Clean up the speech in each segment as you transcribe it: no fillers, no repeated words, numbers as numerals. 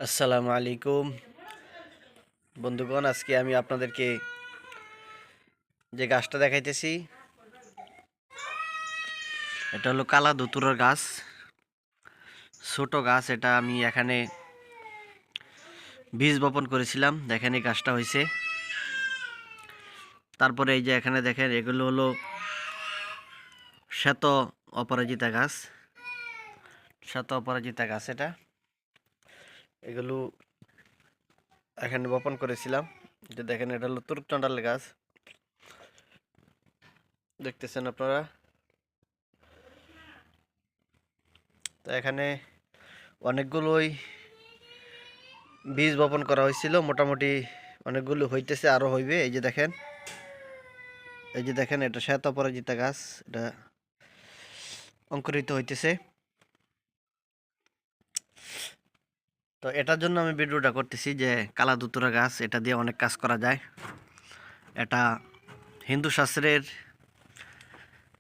আসসালামু আলাইকুম বন্ধুগণ, আজকে আমি আপনাদেরকে যে গাছটা দেখাইতেছি এটা হলো কালা ধুতুরার গাছ। ছোট গাছ, এটা আমি এখানে বীজ বপন করেছিলাম। দেখেন এই গাছটা হয়েছে। তারপরে এই যে এখানে দেখেন এগুলো হলো শ্বেত অপরাজিতা গাছ। শ্বেত অপরাজিতা গাছ এগুলো এখানে বপন করেছিলাম। যে দেখেন এটা হলো তুর্কচন্ডাল গাছ, দেখতেছেন আপনারা। তো এখানে অনেকগুলোই বীজ বপন করা হয়েছিল, মোটামুটি অনেকগুলো হইতেছে, আরো হইবে। এই যে দেখেন এটা শ্বেত অপরাজিতা গাছ, এটা অঙ্কুরিত হইতেছে। তো এটার জন্য আমি ভিডিওটা করতেছি যে কালা ধুতুরা গাছ, এটা দিয়ে অনেক কাজ করা যায়। এটা হিন্দু শাস্ত্রের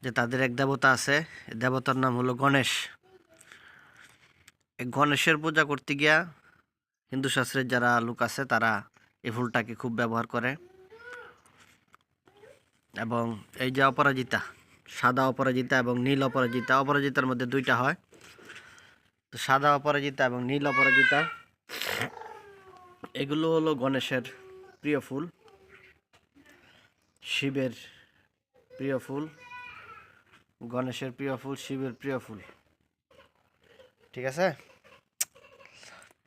যে তাদের এক দেবতা আছে, দেবতার নাম হলো গণেশ। এই গণেশের পূজা করতে গিয়া হিন্দু শাস্ত্রের যারা লোক আছে তারা এই ফুলটাকে খুব ব্যবহার করে। এবং এই যে অপরাজিতা, সাদা অপরাজিতা এবং নীল অপরাজিতা, অপরাজিতার মধ্যে দুইটা হয়। তো সাদা অপরাজিতা এবং নীল অপরাজিতা এগুলো হলো গণেশের প্রিয় ফুল, শিবের প্রিয় ফুল, গণেশের প্রিয় ফুল, শিবের প্রিয় ফুল। ঠিক আছে।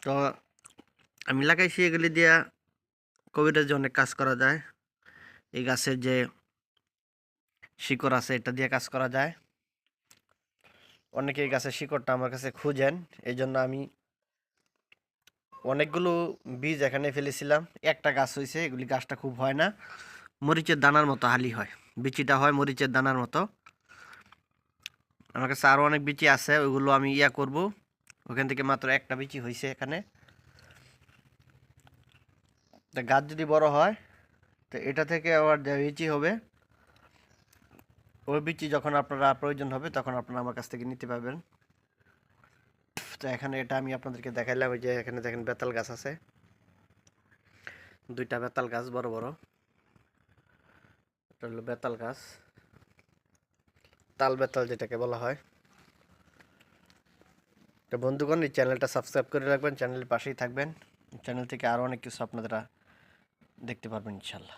তো আমি লাগাইছি এগুলি দিয়া কবিরাজে অনেক কাজ করা যায়। এই গাছের যে শিকড় আছে এটা দিয়ে কাজ করা যায়। অনেকে এই গাছের শিকড়টা আমার কাছে খুঁজেন, এই জন্য আমি অনেকগুলো বীজ এখানে ফেলেছিলাম। একটা গাছ হয়েছে, এগুলি গাছটা খুব হয় না, মরিচের দানার মতো হালি হয়, বিচিটা হয় মরিচের দানার মতো। আমার কাছে আরও অনেক বিচি আছে, ওইগুলো আমি করব। ওখান থেকে মাত্র একটা বিচি হয়েছে এখানে। তা গাছ যদি বড় হয় তো এটা থেকে আবার যে বিচি হবে, ওই বিচি যখন আপনারা প্রয়োজন হবে তখন আপনারা আমার কাছ থেকে নিতে পারবেন। তো এখানে এটা আমি আপনাদেরকে দেখাইলাম। ওই যে এখানে দেখেন বেতাল গাছ আছে, দুইটা বেতাল গাছ বড় বড়। এটা হলো বেতাল গাছ, তাল বেতাল যেটাকে বলা হয়। তো বন্ধুগণ, এই চ্যানেলটা সাবস্ক্রাইব করে রাখবেন, চ্যানেলের পাশেই থাকবেন। চ্যানেল থেকে আরও অনেক কিছু আপনারা দেখতে পারবেন ইনশাল্লাহ।